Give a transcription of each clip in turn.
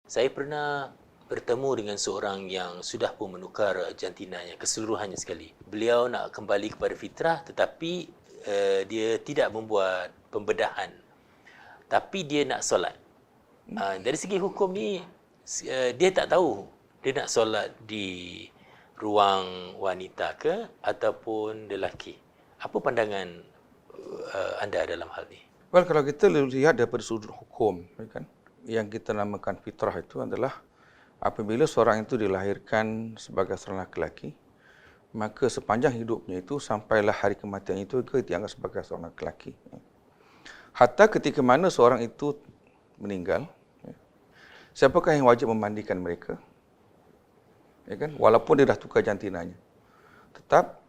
Saya pernah bertemu dengan seorang yang sudah pun menukar jantinanya keseluruhannya sekali. Beliau nak kembali kepada fitrah tetapi dia tidak membuat pembedahan. Tapi dia nak solat. Dari segi hukum ni dia tak tahu dia nak solat di ruang wanita ke ataupun lelaki. Apa pandangan anda dalam hal ni? Well, kalau kita lihat daripada sudut hukum, kan, yang kita namakan fitrah itu adalah apabila seorang itu dilahirkan sebagai seorang lelaki, maka sepanjang hidupnya itu sampailah hari kematian itu dia dianggap sebagai seorang lelaki. Hatta ketika mana seorang itu meninggal, siapakah yang wajib memandikan mereka? Ya kan? Walaupun dia dah tukar jantinanya. Tetap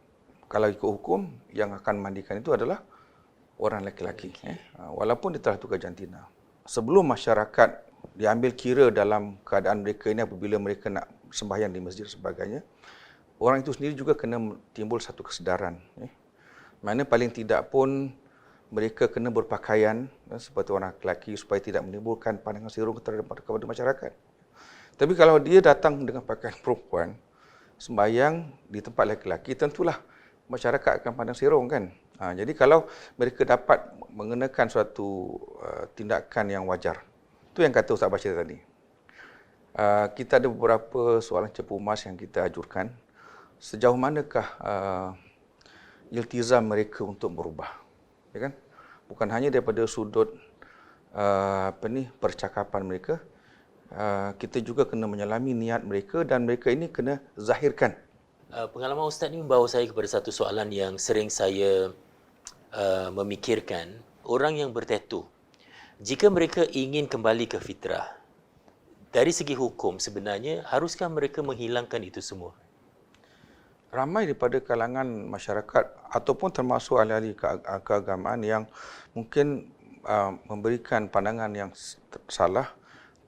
kalau ikut hukum yang akan memandikan itu adalah orang lelaki. Walaupun dia telah tukar jantina. Sebelum masyarakat diambil kira dalam keadaan mereka ini apabila mereka nak sembahyang di masjid dan sebagainya, orang itu sendiri juga kena timbul satu kesedaran. Mana paling tidak pun mereka kena berpakaian seperti orang lelaki supaya tidak menimbulkan pandangan sirung kepada masyarakat. Tapi kalau dia datang dengan pakaian perempuan, sembahyang di tempat lelaki, tentulah masyarakat akan pandang sirung kan. Jadi kalau mereka dapat mengenakan suatu tindakan yang wajar, itu yang kata Ustaz Bashir tadi. Kita ada beberapa soalan cepu mas yang kita ajurkan. Sejauh manakah iltizam mereka untuk berubah? Ya kan? Bukan hanya daripada sudut percakapan mereka, kita juga kena menyelami niat mereka dan mereka ini kena zahirkan. Pengalaman Ustaz ni membawa saya kepada satu soalan yang sering saya memikirkan. Orang yang bertatu, jika mereka ingin kembali ke fitrah, dari segi hukum sebenarnya haruskah mereka menghilangkan itu semua? Ramai daripada kalangan masyarakat ataupun termasuk ahli-ahli keagamaan yang mungkin memberikan pandangan yang salah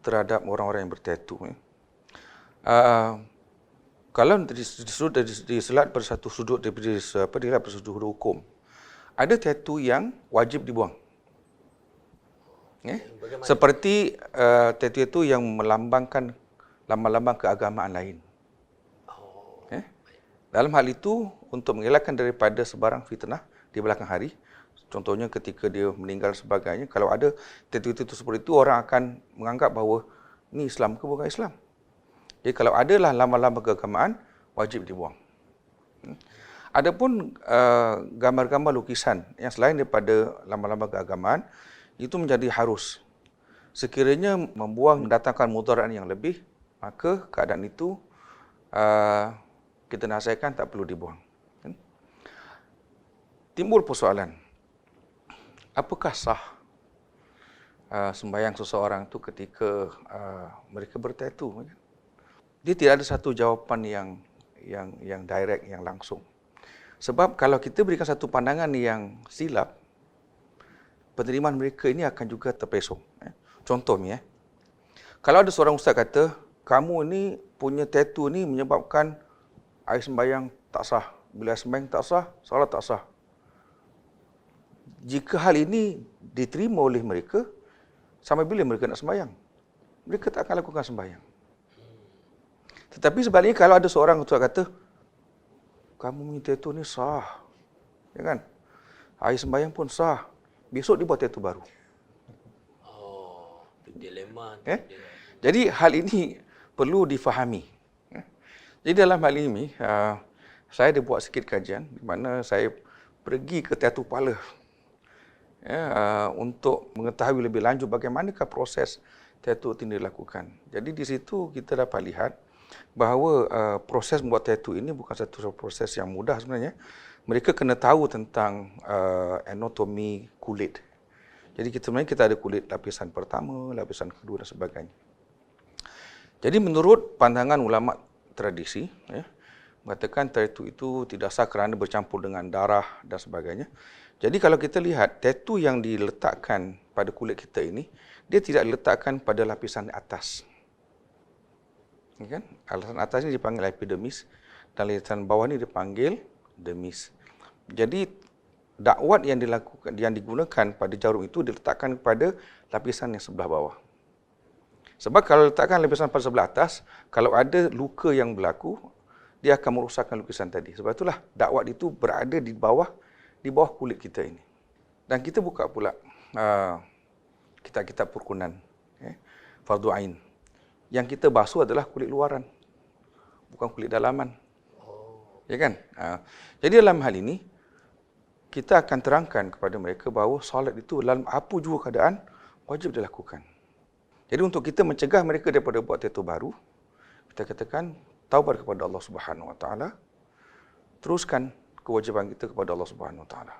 terhadap orang-orang yang bertatu. Kalau diselat pada satu sudut dilihat pada sudut hukum, ada tatu yang wajib dibuang. Seperti tatu itu yang melambangkan lambang-lambang keagamaan lain. Dalam hal itu, untuk mengelakkan daripada sebarang fitnah di belakang hari, contohnya ketika dia meninggal sebagainya, kalau ada tatu-tatu seperti itu, orang akan menganggap bahawa ini Islam ke bukan Islam. Jadi kalau adalah lambang-lambang keagamaan, wajib dibuang. Adapun gambar-gambar lukisan yang selain daripada lambang-lambang keagamaan, itu menjadi harus. Sekiranya mendatangkan mudarat yang lebih, maka keadaan itu kita nasihatkan tak perlu dibuang. Timbul persoalan, apakah sah sembahyang seseorang itu ketika mereka bertatu? Dia tidak ada satu jawapan yang direct, yang langsung. Sebab kalau kita berikan satu pandangan yang silap, penerimaan mereka ini akan juga terpesong. Contohnya, kalau ada seorang ustaz kata, kamu ni punya tatu ni menyebabkan air sembahyang tak sah. Bila air sembahyang tak sah, solat tak sah. Jika hal ini diterima oleh mereka, sampai bila mereka nak sembahyang? Mereka tak akan lakukan sembahyang. Tetapi sebaliknya kalau ada seorang ustaz kata, kamu punya tatu ni sah. Ya kan? Air sembahyang pun sah. Besok dia buat tatu baru. Oh, dilema. Jadi hal ini perlu difahami. Jadi dalam hal ini, saya ada buat sikit kajian di mana saya pergi ke tatu kepala untuk mengetahui lebih lanjut bagaimanakah proses tatu ini dilakukan. Jadi di situ kita dapat lihat bahawa proses membuat tatu ini bukan satu proses yang mudah sebenarnya. Mereka kena tahu tentang anatomi kulit. Jadi kita ada kulit lapisan pertama, lapisan kedua dan sebagainya. Jadi menurut pandangan ulama tradisi, mengatakan tatu itu tidak sah kerana bercampur dengan darah dan sebagainya. Jadi kalau kita lihat tatu yang diletakkan pada kulit kita ini, dia tidak diletakkan pada lapisan atas. Ya kan? Lapisan atas ini dipanggil epidermis dan lapisan bawah ini dipanggil dermis. Jadi dakwat yang digunakan pada jarum itu diletakkan pada lapisan yang sebelah bawah. Sebab kalau letakkan lapisan pada sebelah atas, kalau ada luka yang berlaku, dia akan merosakkan lukisan tadi. Sebab itulah dakwat itu berada di bawah kulit kita ini. Dan kita buka pula kitab-kitab perkunan, fardu ain. Yang kita basuh adalah kulit luaran, bukan kulit dalaman. Ya kan? Jadi dalam hal ini, kita akan terangkan kepada mereka bahawa solat itu dalam apa juga keadaan wajib dilakukan. Jadi untuk kita mencegah mereka daripada buat tattoo baru, kita katakan taubat kepada Allah Subhanahu Wa Taala, teruskan kewajiban kita kepada Allah Subhanahu Wa Taala.